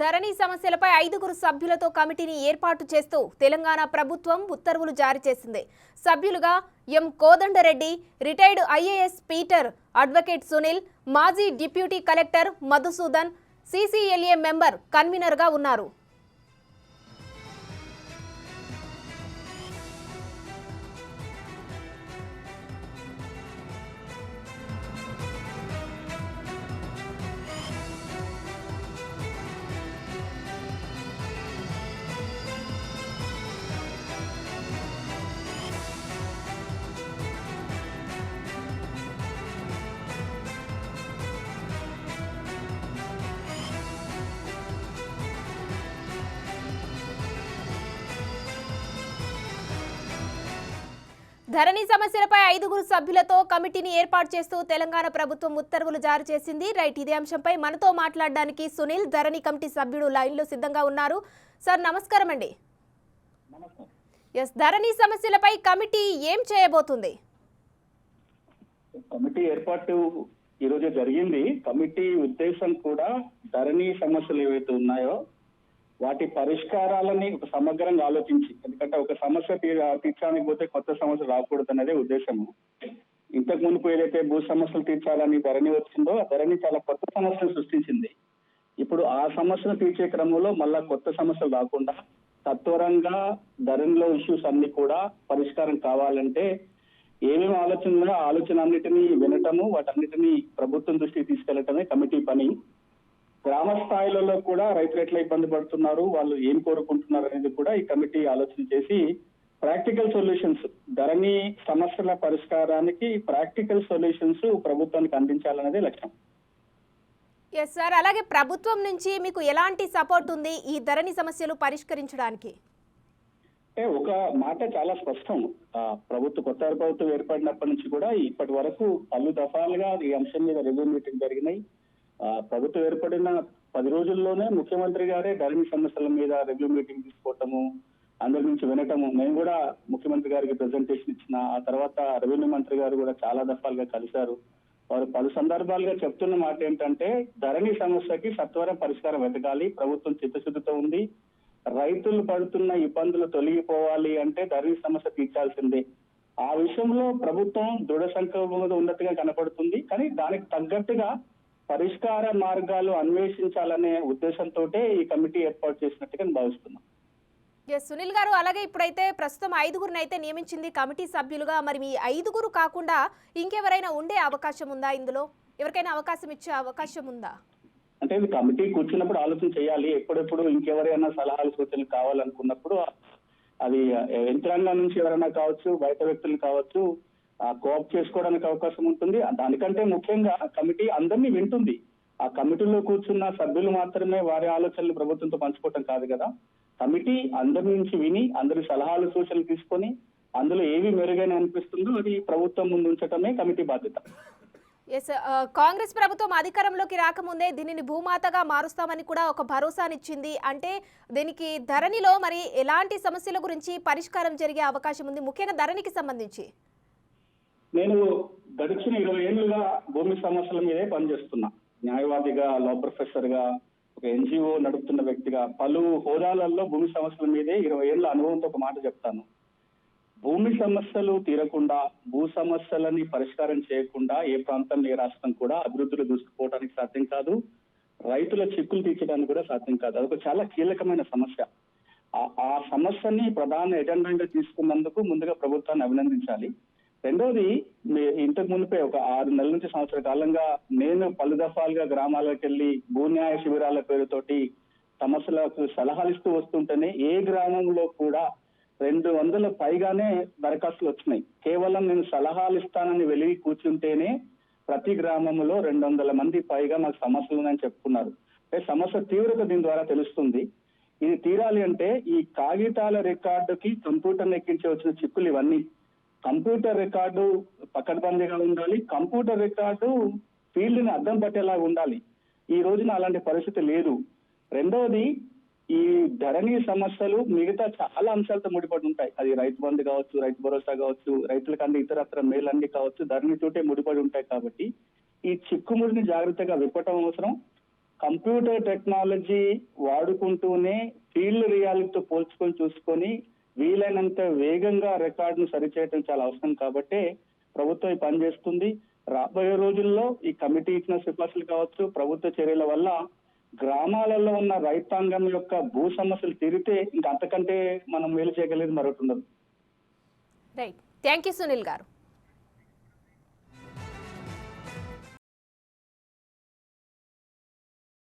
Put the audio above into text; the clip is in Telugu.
ధరణి సమస్యలపై 5 సభ్యులతో కమిటీని ఏర్పాటు చేస్తూ తెలంగాణ ప్రభుత్వం ఉత్తర్వులు జారీ చేసింది. సభ్యులుగా M Kodandareddy, retired IAS Peter, advocate Sunil, మాజీ deputy collector Madhusudan, CCLA member కన్వీనర్గా ఉన్నారు. ధరణి సమస్యలపై 5 సభ్యులతో కమిటీని ఏర్పాటు చేస్తూ తెలంగాణ ప్రభుత్వం ఉత్తర్వులు జారీ చేసింది. రైట్, ఇదే అంశంపై మనతో మాట్లాడడానికి సునీల్, ధరణి కమిటీ సభ్యుడు లైన్లో సిద్ధంగా ఉన్నారు. సార్ నమస్కారం అండి. ధరణి సమస్యలపై కమిటీ ఏం చేయబోతుంది? కమిటీ ఏర్పాటు ఈరోజు జరిగింది. కమిటీ ఉద్దేశం కూడా ధరణి సమస్యలు ఏవైతే ఉన్నాయో వాటి పరిష్కారాలని ఒక సమగ్రంగా ఆలోచించి, ఎందుకంటే ఒక సమస్య తీర్చడానికి పోతే కొత్త సమస్య రాకూడదు అనేది ఉద్దేశము. ఇంతకు మునుపు ఏదైతే భూ సమస్యలు తీర్చాలని ధరణి వచ్చిందో ఆ ధరణి చాలా కొత్త సమస్యలు సృష్టించింది. ఇప్పుడు ఆ సమస్యను తీర్చే క్రమంలో మళ్ళా కొత్త సమస్యలు రాకుండా సత్వరంగా ధరణిలో ఇష్యూస్ అన్ని కూడా పరిష్కారం కావాలంటే ఏమేమి ఆలోచన ఆలోచన అన్నిటినీ వినటము, వాటన్నిటినీ ప్రభుత్వం దృష్టికి తీసుకెళ్లటమే కమిటీ పని. గ్రామ స్థాయిలలో కూడా రైతులు ఎట్లా ఇబ్బంది పడుతున్నారు, వాళ్ళు ఏం కోరుకుంటున్నారు అనేది కూడా ఈ కమిటీ ఆలోచన చేసి ప్రాక్టికల్ సొల్యూషన్స్, ధరణి సమస్యల పరిష్కారానికి ప్రాక్టికల్ సొల్యూషన్స్ ప్రభుత్వానికి అందించాలనేది లక్ష్యం. ఎస్ సార్, అలాగే ప్రభుత్వం నుంచి మీకు ఎలాంటి సపోర్ట్ ఉంది ఈ ధరణి సమస్యలు పరిష్కరించడానికి? ఒక మాట చాలా స్పష్టం. కొత్త ప్రభుత్వం ఏర్పడినప్పటి నుంచి కూడా ఇప్పటి వరకు పలు దఫాలుగా ఈ అంశం మీద రివ్యూ మీటింగ్ జరిగినాయి. ప్రభుత్వం ఏర్పడిన 10 రోజుల్లోనే ముఖ్యమంత్రి గారే ధరణి సమస్యల మీద రివ్యూ మీటింగ్ తీసుకోవటము, అందరి నుంచి వినటము. మేము కూడా ముఖ్యమంత్రి గారికి ప్రెజెంటేషన్ ఇచ్చిన, ఆ తర్వాత రెవెన్యూ మంత్రి గారు కూడా చాలా దఫాలుగా కలిశారు. వారు పలు సందర్భాలుగా చెప్తున్న మాట ఏంటంటే ధరణి సమస్యకి సత్వరం పరిష్కారం వెతకాలి, ప్రభుత్వం చిత్తశుద్ధితో ఉంది, రైతులు పడుతున్న ఇబ్బందులు తొలగిపోవాలి అంటే ధరణి సమస్య తీర్చాల్సిందే. ఆ విషయంలో ప్రభుత్వం దృఢ సంకల్పంగా ఉన్నట్టుగా కనపడుతుంది. కానీ దానికి తగ్గట్టుగా పరిష్కార మార్గాలు అన్వేషించాలనే ఉద్దేశంతో ఈ కమిటీ ఏర్పాటు చేసినట్టుగా భావిస్తున్నాం. సునీల్ గారు, అలాగే ఇప్పుడైతే ప్రస్తుతం 5 అయితే నియమించింది కమిటీ సభ్యులుగా. మరి మీ 5 కాకుండా ఇంకెవరైనా ఉండే అవకాశం ఉందా? ఇందులో ఎవరికైనా అవకాశం ఇచ్చే అవకాశం ఉందా? అంటే ఇది కమిటీ కూర్చున్నప్పుడు ఆలోచన చేయాలి. ఎప్పుడెప్పుడు ఇంకెవరైనా సలహాలు సూచనలు కావాలనుకున్నప్పుడు అది యంత్రాంగం నుంచి ఎవరైనా కావచ్చు, బయట వ్యక్తులు కావచ్చు, కోఆప్ చేసుకోవడానికి అవకాశం ఉంటుంది. దానికంటే ముఖ్యంగా కమిటీ అందరినీ వింటుంది. ఆ కమిటీలో కూర్చున్న సభ్యులు మాత్రమే వారి ఆలోచనలు ప్రభుత్వంతో పంచుకోవటం కాదు కదా. కమిటీ అందరి నుంచి విని, అందరి సలహాలు సూచనలు తీసుకొని అందులో ఏవి మెరుగైన అనిపిస్తుందో అది ప్రభుత్వం ముందు ఉంచటమే కమిటీ బాధ్యత. ఎస్, కాంగ్రెస్ ప్రభుత్వం అధికారంలోకి రాకముందే దీనిని భూమాతగా మారుస్తామని కూడా ఒక భరోసానిచ్చింది. అంటే దీనికి ధరణిలో మరి ఎలాంటి సమస్యల గురించి పరిష్కారం జరిగే అవకాశం ఉంది, ముఖ్యంగా ధరణికి సంబంధించి? నేను గడిచిన 20 ఏళ్లుగా భూమి సమస్యల మీదే పనిచేస్తున్నా. న్యాయవాదిగా, లా ప్రొఫెసర్ గా, ఒక ఎన్జిఓ నడుపుతున్న వ్యక్తిగా పలు హోదాలలో భూమి సమస్యల మీదే 20 ఏళ్ల అనుభవంతో ఒక మాట చెప్తాను. భూమి సమస్యలు తీరకుండా, భూ సమస్యలని పరిష్కారం చేయకుండా ఏ ప్రాంతం, ఏ రాష్ట్రం కూడా అభివృద్ధిలో దూసుకుపోవడానికి సాధ్యం కాదు. రైతుల చిక్కులు తీర్చడానికి కూడా సాధ్యం కాదు. అదొక చాలా కీలకమైన సమస్య. ఆ సమస్యని ప్రధాన ఎజెండాగా తీసుకున్నందుకు ముందుగా ప్రభుత్వాన్ని అభినందించాలి. రెండోది, ఇంతకు మునిపే ఒక 6 నెలల నుంచి సంవత్సర కాలంగా నేను పలు దఫాలుగా గ్రామాలకు వెళ్లి భూన్యాయ శిబిరాల పేరుతోటి సమస్యలకు సలహాలు ఇస్తూ వస్తుంటేనే ఏ గ్రామంలో కూడా 200 పైగానే దరఖాస్తులు వచ్చినాయి. కేవలం నేను సలహాలు ఇస్తానని వెళ్ళి కూర్చుంటేనే ప్రతి గ్రామంలో 200 మంది పైగా మాకు సమస్యలు ఉన్నాయని చెప్పుకున్నారు. అంటే సమస్య తీవ్రత దీని ద్వారా తెలుస్తుంది. ఇది తీరాలి అంటే ఈ కాగితాల రికార్డుకి కంప్యూటర్ ఎక్కించి వచ్చిన చిక్కులు ఇవన్నీ. కంప్యూటర్ రికార్డు పకడ్బందీగా ఉండాలి, కంప్యూటర్ రికార్డు ఫీల్డ్ ని అద్దం పట్టేలాగా ఉండాలి. ఈ రోజున అలాంటి పరిస్థితి లేదు. రెండవది, ఈ ధరణి సమస్యలు మిగతా చాలా అంశాలతో ముడిపడి ఉంటాయి. అది రైతు బంధు కావచ్చు, రైతు భరోసా కావచ్చు, రైతులకు అన్ని ఇతరత్ర మేలన్నీ కావచ్చు, ధరణితోటే ముడిపడి ఉంటాయి. కాబట్టి ఈ చిక్కుముడిని జాగ్రత్తగా విప్పటం అవసరం. కంప్యూటర్ టెక్నాలజీ వాడుకుంటూనే ఫీల్డ్ రియాలిటీతో పోల్చుకొని చూసుకొని వీలైనంత వేగంగా రికార్డును సరిచేయడం చాలా అవసరం కాబట్టి ప్రభుత్వం ఈ పని చేస్తుంది. రాబోయే రోజుల్లో ఈ కమిటీ ఇచ్చిన సిఫార్సులు కావచ్చు, ప్రభుత్వ చర్యల వల్ల గ్రామాలలో ఉన్న రైతాంగం యొక్క భూ సమస్యలు తీరితే ఇంకా అంతకంటే మనం మేలు చేయగలిగేది మరొకటి ఉండదు. రైట్, థ్యాంక్ యూ సునీల్ గారు.